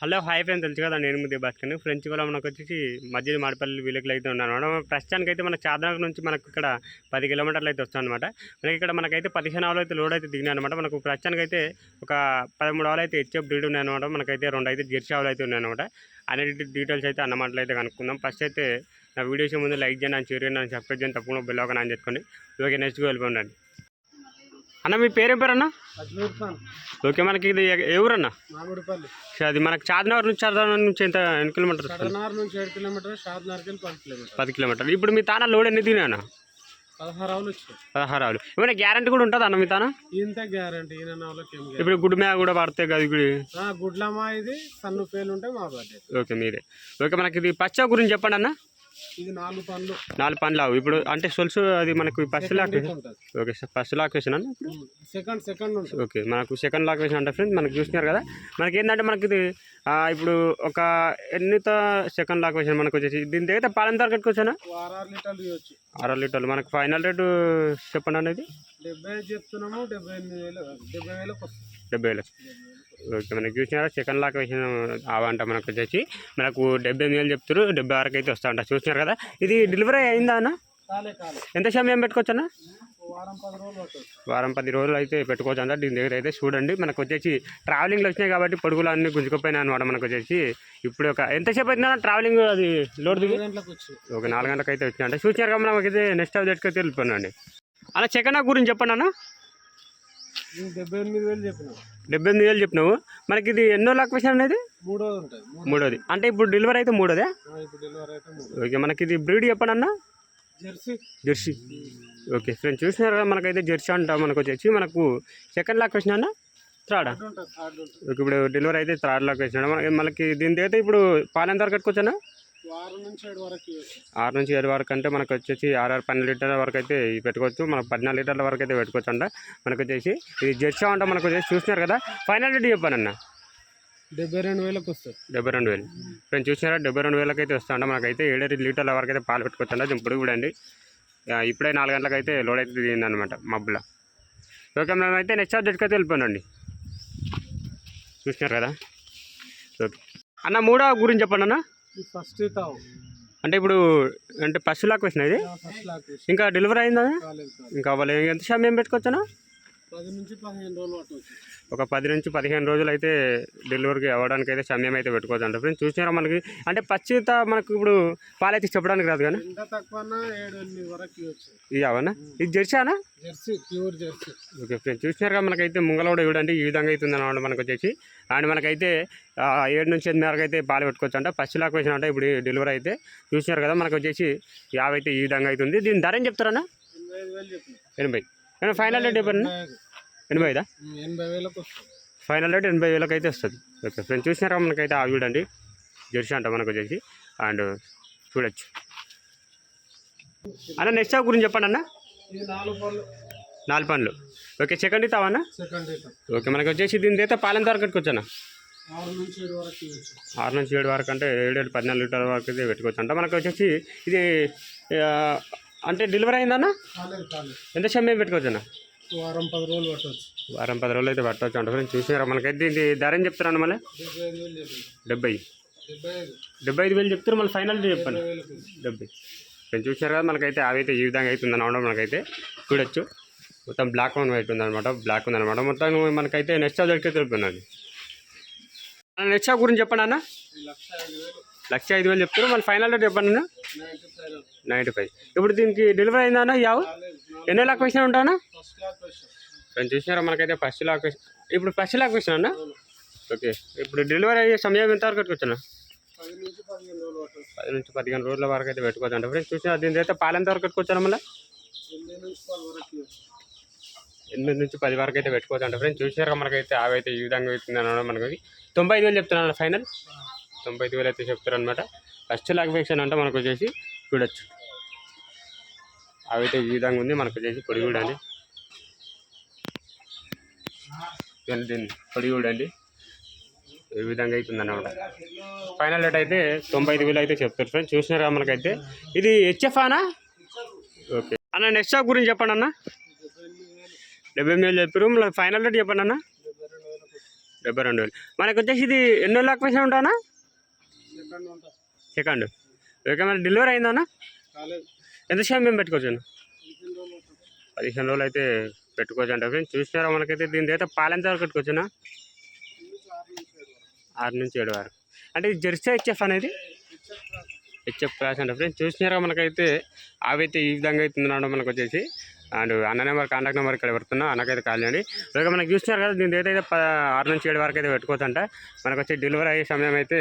Hello hi friends, తెలుసు కదా నేను ముద్దే భాస్కర్ని. ఫ్రెండ్స్ కూడా మనకు వచ్చేసి మధ్య మాడిపల్లి విలేజ్లో అయితే ఉన్నాను అనమాట. ప్రస్తుతానికి అయితే మన చార్మినార్ నుంచి మనకు ఇక్కడ 10 కిలోమీటర్లు అయితే వస్తుంది అనమాట. మనకి ఇక్కడ మనకైతే 15 ఆవులు అయితే లోడ్ అయితే దిగినాయి అనమాట. మనకు ప్రస్తుతానికి అయితే ఒక 13 ఆవులు అయితే హెచ్ఎఫ్ బ్రీడ్ ఉన్నాయన్నమాట. మనకైతే 2 అయితే జెర్సీ ఆవులు అయితే ఉన్నాయన్నమాట. అన్నిటి డీటెయిల్స్ అయితే అన్నమాటలు అయితే కనుక్కుందాం. ఫస్ట్ అయితే నా వీడియోస్ ముందు లైక్ చేయండి, అని షేర్ చేయండి, సబ్స్క్రైబ్ చేయండి, తప్పకుండా బెల్ ఐకాన్ ఆన్ చేసుకోండి. ఓకే, నెక్స్ట్గా వెళ్ళిపోండి అన్న. మీ పేరేం పేరు అన్న? ఓకే, మనకి ఇది ఎవరన్నా? అది మనకి చార్మినార్ నుంచి ఎంత ఎన్ని కిలోమీటర్స్? 10 కిలోమీటర్లు. ఇప్పుడు మీ తాన లోడ్ ఎన్ని తినా? 16 ఆవులు. ఏమైనా గ్యారంటీ కూడా ఉంటుంది అన్న మీ తాన? ఇంత గ్యారంటీ. ఇప్పుడు గుడ్ మ్యా కూడా పడతాయి కదా ఇప్పుడు? గుడ్లమా ఇది సన్ను పేలు ఉంటాయి మా బడ్డే. ఓకే మీరే. ఓకే, మనకి ఇది పచ్చ గురించి చెప్పండి అన్న. ఇది 4 పనులు. 4 పనులు అవు ఇప్పుడు అంటే సొలుసు అది మనకు first lock. Okay sir, first lock వేసాను అన్న. సెకండ్ ఓకే, మనకు సెకండ్ లాక్ వేసిన అంటే ఫ్రెండ్స్ మనకు చూస్తున్నారు కదా. మనకి ఏంటంటే మనకి ఇది ఇప్పుడు ఒక ఎన్నిత సెకండ్ లాక్ వేసాను మనకు వచ్చేసి. దీని దగ్గర పాలెం ధర కట్టుకోవచ్చానా? 6 లీటర్లు. మనకు ఫైనల్ రేటు చెప్పండి అనేది. 70 చెప్తున్నాము. 70,000. ఓకే, మనకి చూసినారా సెకండ్ లాక్ వేసిన అవంట మనకు వచ్చేసి మనకు 78,000 చెప్తారు. 70 వరకు అయితే వస్తా అంట. చూసినారు కదా. ఇది డెలివరీ అయిందా అన్న? ఎంత సమయం పెట్టుకోవచ్చు అన్న? వారం 10 రోజులు అయితే పెట్టుకోవచ్చు అంట. దీని దగ్గర అయితే చూడండి మనకు వచ్చేసి ట్రావెలింగ్లో వచ్చినాయి కాబట్టి పొడుగులు అన్నీ గుంజుకుపోయినాయి అనమాట. మనకు వచ్చేసి ఇప్పుడు ఒక ఎంతసేపు అవుతుందా ట్రావెలింగ్ అది లోడ్ దిగి? ఒక 4 గంటలకు అయితే వచ్చిందంట. చూసినారు కదా. మనకైతే నెక్స్ట్ అప్డేట్కి అయితే వెళ్ళిపోయినండి అన్న. సెకండ్ లాక్ గురించి చెప్పండి అన్న. 78,000 చెప్పినావు. మనకి ఇది ఎన్నో లాక్ వేసాను అనేది? మూడోది. అంటే ఇప్పుడు డెలివరీ అయితే మూడోదే. ఓకే, మనకి ఇది బ్రీడ్ చెప్పండి అన్న. జెర్సీ. ఓకే ఫ్రెండ్స్, చూసినారు కదా. మనకైతే జెర్సీ అంట. మనకు వచ్చేసి మనకు సెకండ్ లాక్ వేసినా అన్న? థర్డా? ఓకే, ఇప్పుడు డెలివరీ అయితే థర్డ్ లాక్ వేసినాడు. మనకి దీని అయితే ఇప్పుడు పాలెం ధర కట్టుకోవచ్చా? 6 నుంచి 7 వరకు అంటే మనకు వచ్చేసి 12 లీటర్ల వరకు అయితే పెట్టుకోవచ్చు. మనకు 14 లీటర్ల వరకు అయితే పెట్టుకోవచ్చు అంట. మనకు వచ్చేసి ఇది జెర్సీ అంట. మనకు వచ్చేసి చూసినారు కదా. Final rate చెప్పానన్న. 72,000 వస్తుంది. 72,000 ఫ్రెండ్స్ చూసినారా. 72,000 అయితే వస్తా అంట. మనకైతే 7 లీటర్ల వరకు అయితే పాలు పెట్టుకోవచ్చు అంట. ఇప్పుడు కూడా అండి ఇప్పుడే 4 గంటలకు అయితే లోడ్ అయితే దిగిందనమాట మబ్బుల. ఓకే, మేమైతే నెక్స్ట్ సబ్జెక్ట్కి అయితే వెళ్ళిపోనండి. చూసినారు కదా. ఓకే అన్న, మూడో గురించి చెప్పండి అన్న. ఫస్ట్ అంటే ఇప్పుడు అంటే ఫస్ట్ లాక్ వేసినది ఇంకా డెలివరీ అయిందా? ఇంకా అవ్వలేదు. ఎంత సమయం పెట్టుకోవచ్చునా? 10 నుంచి 15 రోజులు పట్టవచ్చు. ఒక 10 నుంచి 15 రోజులు అయితే డెలివరీకి అవ్వడానికి అయితే సమయం అయితే పెట్టుకోవచ్చు అంట. ఫ్రెండ్స్ చూసినారా. మనకి అంటే పచ్చిత మనకు ఇప్పుడు పాలైతే చెప్పడానికి రాదు కానీ ఇది అవన్నా. ఇది జెర్సీనా? Pure jersey. ఓకే ఫ్రెండ్స్ చూసినారు కదా. మనకైతే ముంగల కూడా ఇవ్వడానికి ఈ విధంగా అవుతుంది అన్నమాట. మనకు వచ్చేసి అండ్ మనకైతే 7 నుంచి 8 వరకు అయితే పాలు పెట్టుకోవచ్చు అంట. ఫస్ట్ లాక్ వేసిన అంటే ఇప్పుడు డెలివరీ అయితే చూసినారు కదా. మనకు వచ్చేసి 50 అయితే ఈ విధంగా అవుతుంది. దీని ధర ఏం చెప్తారన్నా? 80. ఫైనల్ రేట్ చెప్పండి. 85. 80,000 ఫైనల్ రేట్ 80,000 అయితే వస్తుంది. ఓకే ఫ్రెండ్స్ చూసినారా. మనకైతే ఆ చూడండి జెర్సీ అంట మనకు వచ్చేసి అండ్ చూడొచ్చు అన్న. నెక్స్ట్ గురించి చెప్పండి అన్న. 4 పనులు. Okay, second ఇస్తావన్నా? ఓకే, మనకు వచ్చేసి దీని అయితే పాలెం ధర కట్టుకోవచ్చా? 6 నుంచి 7 వరకు అంటే 14 లీటర్ల వరకు అయితే పెట్టుకోవచ్చు అంట. మనకు వచ్చేసి ఇది అంటే డెలివరీ అయిందన్న? ఎంత సమయం పెట్టుకోవచ్చు అన్న? వారం 10 రోజులు పట్టవచ్చు. వారం 10 రోజులు అయితే పట్టవచ్చు అంట. ఫ్రెండ్స్ చూసినారా. మనకైతే ఇది ధర ఏం చెప్తారన్న? మళ్ళీ 75,000 చెప్తారు. మళ్ళీ ఫైనల్ చెప్పండి 70. ఫ్రెండ్స్ చూసినారు కదా. మనకైతే అవైతే ఈ విధంగా అవుతుంది అనమాట. మనకైతే చూడొచ్చు మొత్తం బ్లాక్ అండ్ వైట్ ఉందన్నమాట. బ్లాక్ ఉందన్నమాట మొత్తం. మనకైతే నెక్స్ట్ సబ్జెక్ట్కి తెలుపుతున్నాను. నెక్స్ట్ గురించి చెప్పండి అన్న. 1,05,000 చెప్తారు. మళ్ళీ ఫైనల్ రేట్ చెప్పండి అన్న. 95. ఇప్పుడు దీనికి డెలివరీ అయిందా అన్న? ఎన్నో లాక్ వేసినా ఉంటానా? ఫ్రెండ్స్ చూసినారా. మనకైతే ఫస్ట్ లాక్ ఇప్పుడు ఫస్ట్ లాక్ వేసినా అన్న. ఓకే, ఇప్పుడు డెలివరీ అయ్యే సమయం ఎంత వరకు పెట్టుకోవచ్చున్నా? 10 నుంచి 15 రోజుల వరకు అయితే పెట్టుకోవచ్చు అంట. ఫ్రెండ్స్ చూసినా దీని అయితే పాలు ఎంత వరకు పెట్టుకోవచ్చాను? మళ్ళీ 8 నుంచి 10 వరకు అయితే పెట్టుకోవచ్చు అంట. ఫ్రెండ్స్ చూసినారా. మనకైతే అవైతే ఈ విధంగా అవుతుంది అన్నమాట. మనకి 95,000 చెప్తున్నాను ఫైనల్. 95,000 అయితే చెప్తారు అనమాట. ఫస్ట్ లాక్ వేసాను అంటే మనకు వచ్చేసి చూడొచ్చు అవైతే ఈ విధంగా ఉంది. మనకు వచ్చేసి పొడి చూడండి. దీన్ని పొడి చూడండి ఈ విధంగా అవుతుంది అన్నమాట. ఫైనల్ రేట్ అయితే 95,000 అయితే చెప్తారు. ఫ్రెండ్స్ చూసినారా. మనకైతే ఇది హెచ్ఎఫ్ అనా? ఓకే అన్న. నెక్స్ట్ షాప్ గురించి చెప్పండి అన్న. 78,000 చెప్పారు. మళ్ళీ ఫైనల్ రేట్ చెప్పండి అన్న. 72,000. మనకు వచ్చేసి ఇది ఎన్నో లొకేషన్ ఉంటానా? సెకండ్ ఉంటుంది. సెకండ్. ఓకే, మన డెలివరీ అయిందా? కాలేదు. ఎంతసేపు మేము పెట్టుకోవచ్చు? 15 రోజులు ఉంటుంది. 15 రోజులు అయితే పెట్టుకోవచ్చు అంటే ఫ్రెండ్స్. చూసినారా మనకైతే దీని అయితే పాలు ఎంత వరకు పెట్టుకోవచ్చునా? 6 నుంచి 7 వరకు. అంటే ఇది జెర్సీ హెచ్ఎఫ్ అనేది హెచ్ఎఫ్ క్లాస్ అంటే ఫ్రెండ్స్. చూసినారా మనకైతే అవైతే ఈ విధంగా అవుతుందన్నాడు మనకు వచ్చేసి. అండ్ అన్న నెంబర్ కాంటాక్ట్ నెంబర్ ఇక్కడ పెడుతున్నా, అన్నకైతే కాల్ చేయండి. ఇక మనకి చూస్తున్నారు కదా, దీని అయితే 6 నుంచి 7 వరకు అయితే పెట్టుకోవచ్చు అంట. మనకు వచ్చి డెలివరీ అయ్యే సమయం అయితే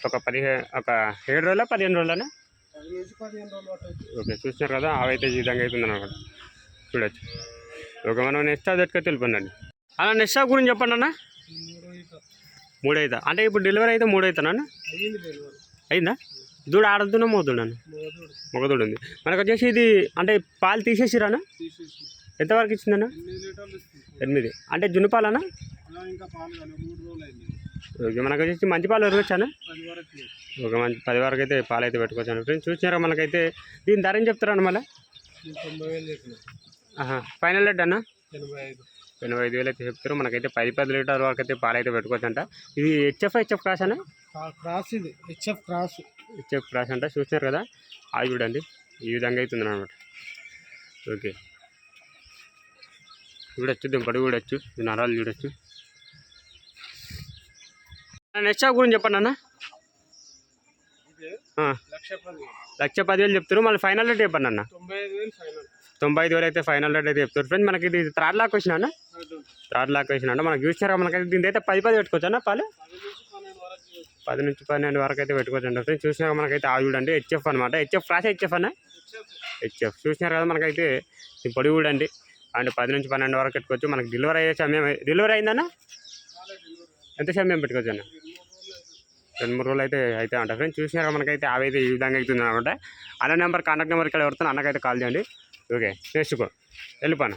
ఒక 7 రోజుల 15 రోజులనే 10 నుంచి 15 రోజులు పట్టవచ్చు. ఓకే, చూస్తున్నారు కదా అవైతే ఈ విధంగా అవుతుందన్నమాట. చూడొచ్చు. ఓకే, మనం నెక్స్ట్ దగ్గరికి తెలిపండి. అలా నెక్స్ట్ గురించి చెప్పండి అన్న. 3 అవుతా అంటే ఇప్పుడు డెలివరీ అయితే 3 అవుతానా? అయ్యింది డెలివరీ. అయిందా? దూడ ఆడుతున్నా మోదుడాను? మొగదూడు ఉంది. మనకు వచ్చేసి ఇది అంటే పాలు తీసేసిరానా? తీసేసి ఎంతవరకు ఇచ్చిందన్న? 8 లీటర్లు ఇస్తుంది. 8 అంటే జున్ను పాలనా? ఇంకా పాలు కాలేదు, 3 రోజులు అయింది. ఓకే, మనకు వచ్చేసి మంచి పాలు దొరకచ్చానా? 10 వరకు. ఒక మంచి 10 వరకు అయితే పాలు అయితే పెట్టుకోవచ్చాను ఫ్రెండ్స్. చూసినారా మనకైతే దీని ధర ఏం చెప్తారా మళ్ళీ? 90,000 చెప్పిన. ఫైనల్ రేట్ అన్న 85. 85,000 అయితే చెప్తారు. మనకైతే 10 లీటర్ వరకు అయితే పాలు అయితే పెట్టుకోవచ్చు అంట. ఇది హెచ్ఎఫ్ క్రాస్ అన్న? క్రాస్ ఇది హెచ్ఎఫ్ క్రాస్. హెచ్ఎఫ్ క్రాస్ అంట. చూసినారు కదా, అది చూడండి ఈ విధంగా అవుతుంది అనమాట. ఓకే, చూడొచ్చు, దింపడి చూడొచ్చు, నరాలు చూడొచ్చు. నెక్స్ట్ గురించి చెప్పండి అన్న. ఇది 1,10,000 చెప్తారు. మళ్ళీ ఫైనల్ రేట్ చెప్పండి అన్న. 95,000 ఫైనల్. 95,000 అయితే ఫైనల్ రేట్ అయితే చెప్తారు ఫ్రెండ్స్. మనకి ఇది థర్డ్ లాక్ వచ్చిన అన్న. థర్డ్ లాక్ వచ్చిన అంటే మనకి చూసినారా, మనకైతే దీని అయితే 10 పెట్టుకోవచ్చు అన్న పాలు. 10 నుంచి 12 వరకు అయితే పెట్టుకోవచ్చు అంట ఫ్రెండ్స్. చూసినాక మనకైతే ఆ చూడండి హెచ్ఎఫ్ అనమాట. హెచ్ఎఫ్ క్రాస్ హెచ్ఎఫ్ అన్న. హెచ్ఎఫ్ చూసినారు కదా, మనకైతే ఈ పొడి చూడండి. అండ్ 10 నుంచి 12 వరకు పెట్టుకోవచ్చు. మనకి డెలివరీ అయ్యే సమయం డెలివరీ అయిందన్న? ఎంత సమయం పెట్టుకోవచ్చు అన్న? 2-3 రోజులు అయితే అంట ఫ్రెండ్స్. చూసినాక మనకైతే అవైతే ఈ విధంగా అవుతుంది అనమాట. అన్న నెంబర్ కాంటాక్ట్ నెంబర్ ఇక్కడ ఎవరుతున్నా, అన్నకైతే కాల్ చేయండి. ఓకే, చేసుకో వెళ్ళిపోనా.